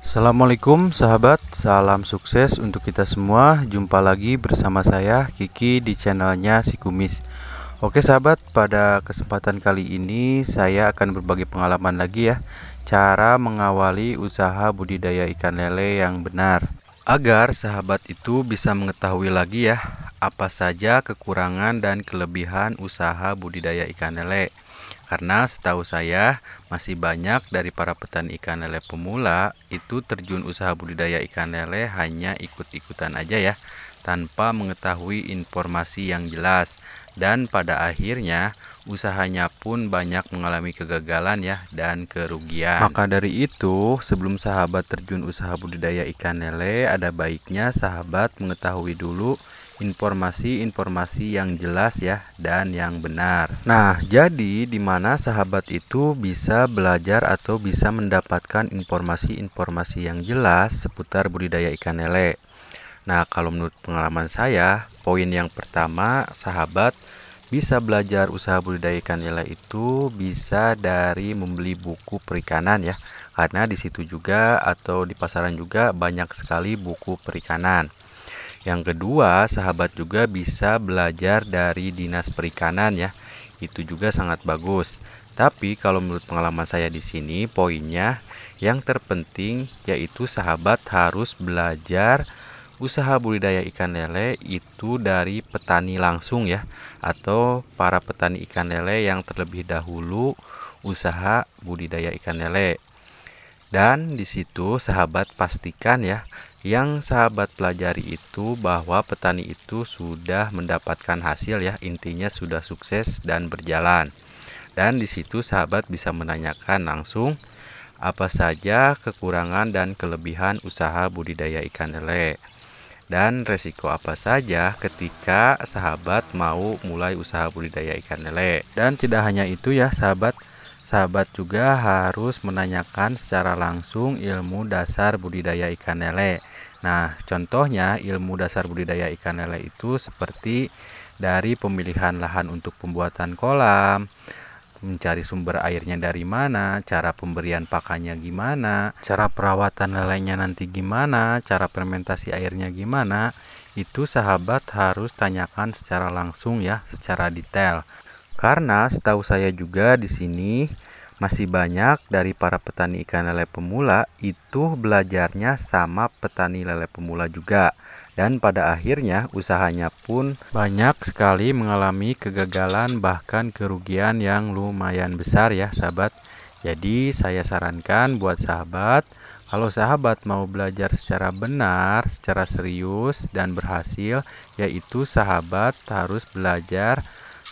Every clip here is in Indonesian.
Assalamualaikum sahabat, salam sukses untuk kita semua. Jumpa lagi bersama saya Kiki di channelnya Si Kumis. Oke sahabat, pada kesempatan kali ini saya akan berbagi pengalaman lagi ya, cara mengawali usaha budidaya ikan lele yang benar, agar sahabat itu bisa mengetahui lagi ya apa saja kekurangan dan kelebihan usaha budidaya ikan lele. Karena setahu saya masih banyak dari para petani ikan lele pemula itu terjun usaha budidaya ikan lele hanya ikut-ikutan aja ya, tanpa mengetahui informasi yang jelas, dan pada akhirnya usahanya pun banyak mengalami kegagalan ya dan kerugian. Maka dari itu, sebelum sahabat terjun usaha budidaya ikan lele, ada baiknya sahabat mengetahui dulu informasi-informasi yang jelas ya dan yang benar. Nah, jadi di mana sahabat itu bisa belajar atau bisa mendapatkan informasi-informasi yang jelas seputar budidaya ikan lele. Nah, kalau menurut pengalaman saya, poin yang pertama, sahabat bisa belajar usaha budidaya ikan lele itu bisa dari membeli buku perikanan ya. Karena di situ juga atau di pasaran juga banyak sekali buku perikanan. Yang kedua, sahabat juga bisa belajar dari Dinas Perikanan ya. Itu juga sangat bagus. Tapi kalau menurut pengalaman saya di sini, poinnya yang terpenting yaitu sahabat harus belajar usaha budidaya ikan lele itu dari petani langsung ya, atau para petani ikan lele yang terlebih dahulu usaha budidaya ikan lele. Dan di situ sahabat pastikan ya, yang sahabat pelajari itu bahwa petani itu sudah mendapatkan hasil ya, intinya sudah sukses dan berjalan. Dan di situ sahabat bisa menanyakan langsung apa saja kekurangan dan kelebihan usaha budidaya ikan lele, dan resiko apa saja ketika sahabat mau mulai usaha budidaya ikan lele. Dan tidak hanya itu ya sahabat, sahabat juga harus menanyakan secara langsung ilmu dasar budidaya ikan lele. Nah, contohnya ilmu dasar budidaya ikan lele itu seperti dari pemilihan lahan untuk pembuatan kolam, mencari sumber airnya dari mana, cara pemberian pakannya gimana, cara perawatan lelenya nanti gimana, cara fermentasi airnya gimana. Itu sahabat harus tanyakan secara langsung ya, secara detail. Karena setahu saya juga di sini masih banyak dari para petani ikan lele pemula itu belajarnya sama petani lele pemula juga. Dan pada akhirnya usahanya pun banyak sekali mengalami kegagalan bahkan kerugian yang lumayan besar ya sahabat. Jadi saya sarankan buat sahabat, kalau sahabat mau belajar secara benar, secara serius dan berhasil, yaitu sahabat harus belajar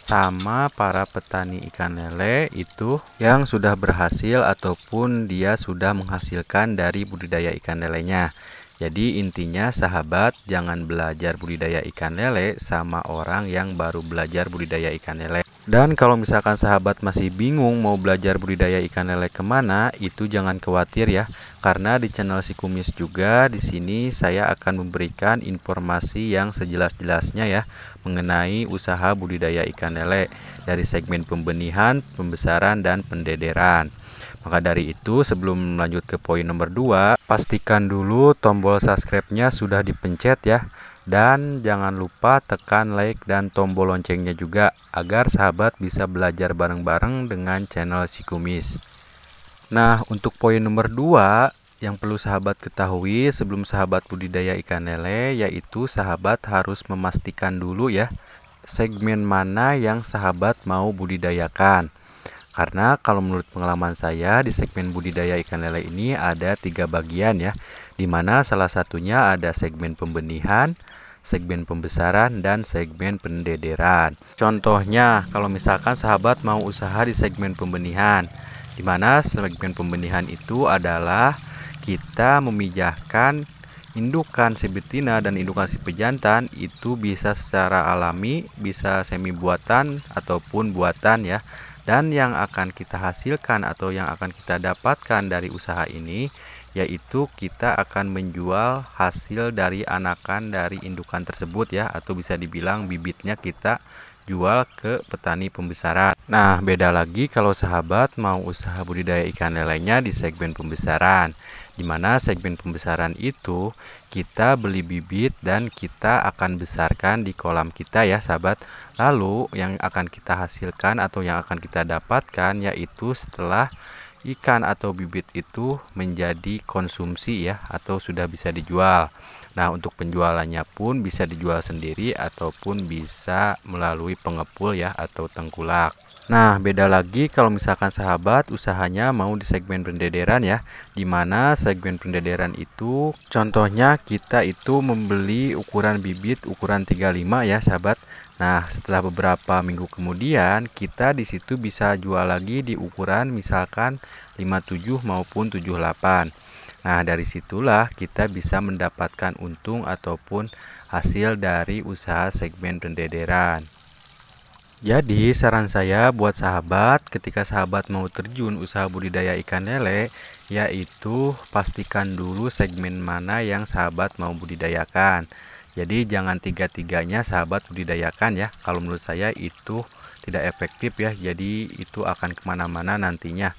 sama para petani ikan lele itu yang sudah berhasil ataupun dia sudah menghasilkan dari budidaya ikan lelenya. Jadi intinya sahabat jangan belajar budidaya ikan lele sama orang yang baru belajar budidaya ikan lele. Dan kalau misalkan sahabat masih bingung mau belajar budidaya ikan lele kemana, itu jangan khawatir ya. Karena di channel Si Kumis juga di sini saya akan memberikan informasi yang sejelas-jelasnya ya mengenai usaha budidaya ikan lele dari segmen pembenihan, pembesaran, dan pendederan. Maka dari itu sebelum lanjut ke poin nomor 2, pastikan dulu tombol subscribe-nya sudah dipencet ya. Dan jangan lupa tekan like dan tombol loncengnya juga agar sahabat bisa belajar bareng-bareng dengan channel Si Kumis. Nah, untuk poin nomor 2 yang perlu sahabat ketahui sebelum sahabat budidaya ikan lele, yaitu sahabat harus memastikan dulu ya segmen mana yang sahabat mau budidayakan. Karena kalau menurut pengalaman saya di segmen budidaya ikan lele ini ada 3 bagian ya, dimana salah satunya ada segmen pembenihan, segmen pembesaran, dan segmen pendederan. Contohnya kalau misalkan sahabat mau usaha di segmen pembenihan, dimana segmen pembenihan itu adalah kita memijahkan indukan si betina dan indukan si pejantan itu bisa secara alami, bisa semi buatan ataupun buatan ya. Dan yang akan kita hasilkan atau yang akan kita dapatkan dari usaha ini yaitu kita akan menjual hasil dari anakan dari indukan tersebut ya, atau bisa dibilang bibitnya kita jual ke petani pembesaran. Nah, beda lagi kalau sahabat mau usaha budidaya ikan lelenya di segmen pembesaran, Dimana segmen pembesaran itu kita beli bibit dan kita akan besarkan di kolam kita ya sahabat. Lalu yang akan kita hasilkan atau yang akan kita dapatkan yaitu setelah ikan atau bibit itu menjadi konsumsi ya atau sudah bisa dijual. Nah, untuk penjualannya pun bisa dijual sendiri ataupun bisa melalui pengepul ya atau tengkulak. Nah, beda lagi kalau misalkan sahabat usahanya mau di segmen pendederan ya, dimana segmen pendederan itu contohnya kita itu membeli ukuran bibit ukuran 35 ya sahabat. Nah, setelah beberapa minggu kemudian kita di situ bisa jual lagi di ukuran misalkan 57 maupun 78. Nah, dari situlah kita bisa mendapatkan untung ataupun hasil dari usaha segmen pendederan. Jadi saran saya buat sahabat ketika sahabat mau terjun usaha budidaya ikan lele yaitu pastikan dulu segmen mana yang sahabat mau budidayakan. Jadi jangan tiga-tiganya sahabat budidayakan ya. Kalau menurut saya itu tidak efektif ya. Jadi itu akan kemana-mana nantinya.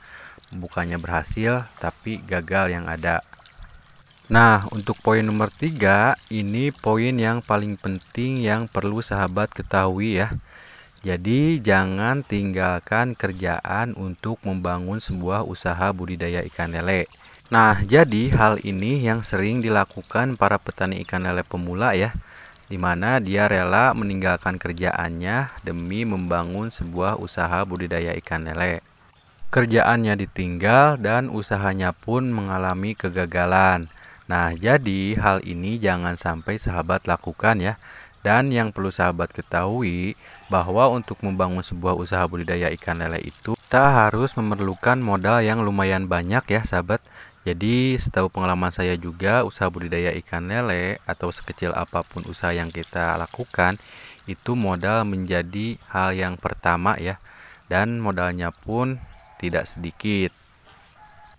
Bukannya berhasil tapi gagal yang ada. Nah, untuk poin nomor 3 ini poin yang paling penting yang perlu sahabat ketahui ya. Jadi jangan tinggalkan kerjaan untuk membangun sebuah usaha budidaya ikan lele. Nah, jadi hal ini yang sering dilakukan para petani ikan lele pemula ya, di mana dia rela meninggalkan kerjaannya demi membangun sebuah usaha budidaya ikan lele. Kerjaannya ditinggal dan usahanya pun mengalami kegagalan. Nah, jadi hal ini jangan sampai sahabat lakukan ya. Dan yang perlu sahabat ketahui bahwa untuk membangun sebuah usaha budidaya ikan lele itu kita harus memerlukan modal yang lumayan banyak ya sahabat. Jadi setahu pengalaman saya juga usaha budidaya ikan lele atau sekecil apapun usaha yang kita lakukan itu modal menjadi hal yang pertama ya. Dan modalnya pun tidak sedikit.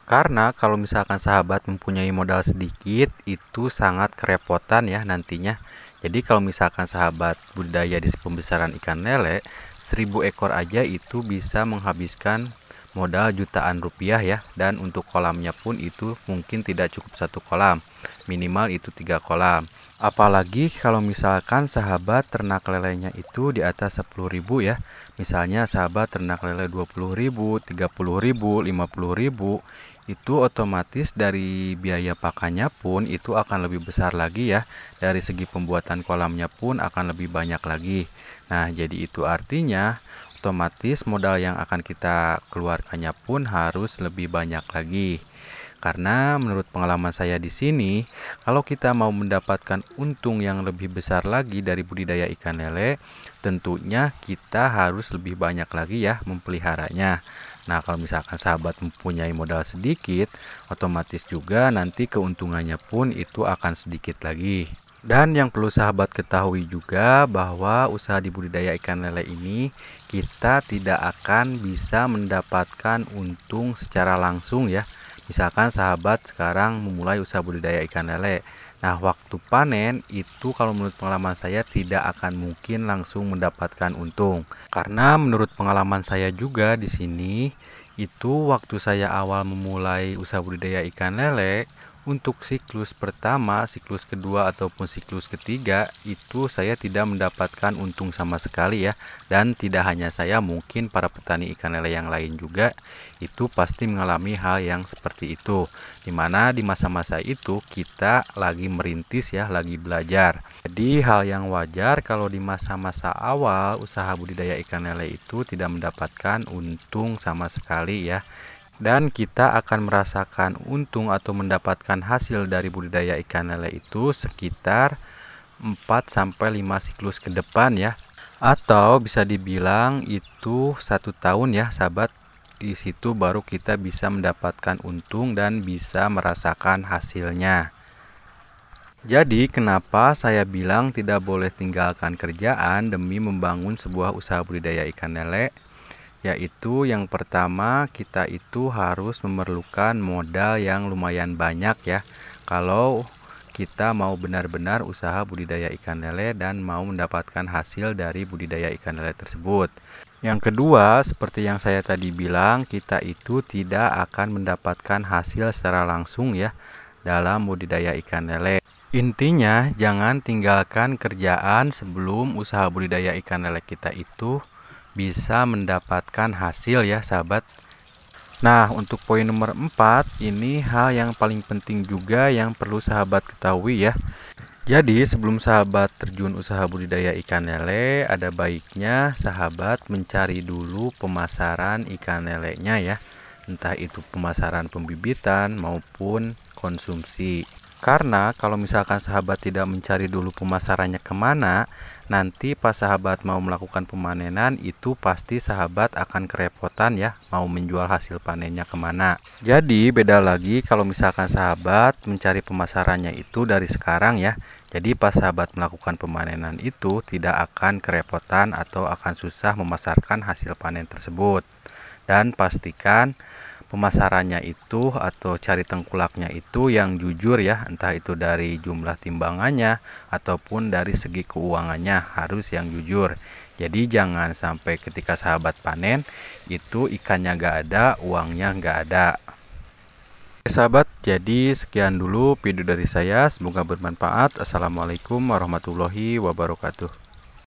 Karena kalau misalkan sahabat mempunyai modal sedikit itu sangat kerepotan ya nantinya. Jadi kalau misalkan sahabat budidaya di pembesaran ikan lele 1000 ekor aja itu bisa menghabiskan modal jutaan rupiah ya. Dan untuk kolamnya pun itu mungkin tidak cukup satu kolam, minimal itu 3 kolam. Apalagi kalau misalkan sahabat ternak lelenya itu di atas 10.000 ya. Misalnya sahabat ternak lele 20.000, 30.000, 50.000, itu otomatis dari biaya pakannya pun itu akan lebih besar lagi ya. Dari segi pembuatan kolamnya pun akan lebih banyak lagi. Nah, jadi itu artinya otomatis modal yang akan kita keluarkannya pun harus lebih banyak lagi. Karena menurut pengalaman saya di sini, kalau kita mau mendapatkan untung yang lebih besar lagi dari budidaya ikan lele, tentunya kita harus lebih banyak lagi ya mempeliharanya. Nah, kalau misalkan sahabat mempunyai modal sedikit, otomatis juga nanti keuntungannya pun itu akan sedikit lagi. Dan yang perlu sahabat ketahui juga bahwa usaha di budidaya ikan lele ini kita tidak akan bisa mendapatkan untung secara langsung ya. Misalkan sahabat sekarang memulai usaha budidaya ikan lele. Nah, waktu panen itu kalau menurut pengalaman saya tidak akan mungkin langsung mendapatkan untung. Karena menurut pengalaman saya juga di sini itu waktu saya awal memulai usaha budidaya ikan lele, untuk siklus pertama, siklus kedua ataupun siklus ketiga itu saya tidak mendapatkan untung sama sekali ya. Dan tidak hanya saya, mungkin para petani ikan lele yang lain juga itu pasti mengalami hal yang seperti itu. Dimana di masa-masa itu kita lagi merintis ya, lagi belajar. Jadi hal yang wajar kalau di masa-masa awal usaha budidaya ikan lele itu tidak mendapatkan untung sama sekali ya. Dan kita akan merasakan untung atau mendapatkan hasil dari budidaya ikan lele itu sekitar 4-5 siklus ke depan ya. Atau bisa dibilang itu 1 tahun ya sahabat. Di situ baru kita bisa mendapatkan untung dan bisa merasakan hasilnya. Jadi kenapa saya bilang tidak boleh tinggalkan kerjaan demi membangun sebuah usaha budidaya ikan lele? Yaitu yang pertama kita itu harus memerlukan modal yang lumayan banyak ya. Kalau kita mau benar-benar usaha budidaya ikan lele dan mau mendapatkan hasil dari budidaya ikan lele tersebut. Yang kedua, seperti yang saya tadi bilang, kita itu tidak akan mendapatkan hasil secara langsung ya dalam budidaya ikan lele. Intinya, jangan tinggalkan kerjaan sebelum usaha budidaya ikan lele kita itu bisa mendapatkan hasil ya, sahabat. Nah, untuk poin nomor 4, ini hal yang paling penting juga yang perlu sahabat ketahui ya. Jadi, sebelum sahabat terjun usaha budidaya ikan lele, ada baiknya sahabat mencari dulu pemasaran ikan lelenya ya. Entah itu pemasaran pembibitan maupun konsumsi. Karena kalau misalkan sahabat tidak mencari dulu pemasarannya kemana, nanti pas sahabat mau melakukan pemanenan itu pasti sahabat akan kerepotan ya, mau menjual hasil panennya kemana. Jadi beda lagi kalau misalkan sahabat mencari pemasarannya itu dari sekarang ya. Jadi pas sahabat melakukan pemanenan itu tidak akan kerepotan atau akan susah memasarkan hasil panen tersebut. Dan pastikan pemasarannya itu atau cari tengkulaknya itu yang jujur ya, entah itu dari jumlah timbangannya ataupun dari segi keuangannya harus yang jujur. Jadi jangan sampai ketika sahabat panen itu ikannya gak ada, uangnya gak ada. Oke sahabat, jadi sekian dulu video dari saya, semoga bermanfaat. Assalamualaikum warahmatullahi wabarakatuh.